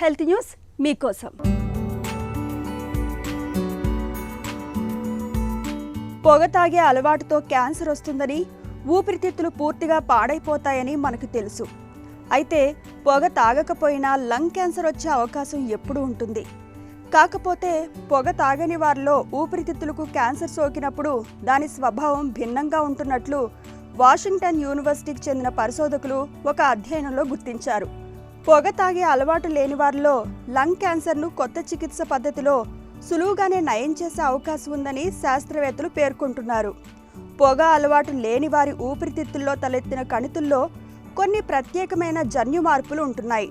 Health news మీకోసం. పొగ తాగే అలవాటుతో క్యాన్సర్ వస్తుందని, ఊపిరితిత్తులు పూర్తిగా పాడైపోతాయని మనకు తెలుసు. అయితే పొగ తాగకపోయినా లంగ్ క్యాన్సర్ వచ్చే అవకాశం ఎప్పుడూ ఉంటుంది. కాకపోతే పొగ తాగని వారిలో ఊపిరితిత్తులకు క్యాన్సర్ సోకినప్పుడు దాని స్వభావం భిన్నంగా ఉంటున్నట్లు వాషింగ్టన్ యూనివర్సిటీకి చెందిన పరిశోధకులు ఒక అధ్యయనంలో గుర్తించారు. పొగ తాగే అలవాటు లేని వారిలో లంగ్ క్యాన్సర్ను కొత్త చికిత్స పద్ధతిలో సులువుగానే నయం చేసే అవకాశం ఉందని శాస్త్రవేత్తలు పేర్కొంటున్నారు. పొగ అలవాటు లేని వారి ఊపిరితిత్తుల్లో తలెత్తిన కణితుల్లో కొన్ని ప్రత్యేకమైన జన్యు మార్పులు ఉంటున్నాయి.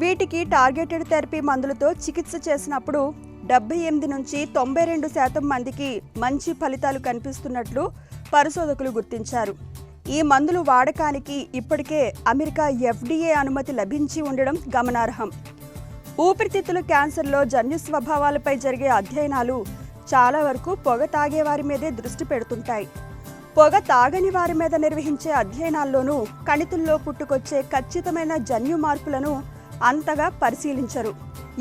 వీటికి టార్గెటెడ్ థెరపీ మందులతో చికిత్స చేసినప్పుడు 78 నుంచి 92% మందికి మంచి ఫలితాలు కనిపిస్తున్నట్లు పరిశోధకులు గుర్తించారు. ఈ మందులు వాడకానికి ఇప్పటికే అమెరికా FDA అనుమతి లభించి ఉండడం గమనార్హం. ఊపిరితిత్తుల క్యాన్సర్లో జన్యు స్వభావాలపై జరిగే అధ్యయనాలు చాలా వరకు పొగ తాగే వారి మీదే దృష్టి పెడుతుంటాయి. పొగ తాగని వారి మీద నిర్వహించే అధ్యయనాల్లోనూ కణితుల్లో పుట్టుకొచ్చే ఖచ్చితమైన జన్యు మార్పులను అంతగా పరిశీలించరు.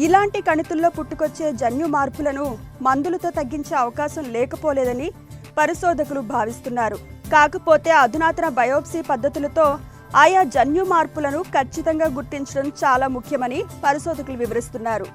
ఇలాంటి కణితుల్లో పుట్టుకొచ్చే జన్యు మార్పులను మందులతో తగ్గించే అవకాశం లేకపోలేదని పరిశోధకులు భావిస్తున్నారు. కాకపోతే అధునాతన బయోప్సీ పద్ధతులతో ఆయా జన్యు మార్పులను ఖచ్చితంగా గుర్తించడం చాలా ముఖ్యమని పరిశోధకులు వివరిస్తున్నారు.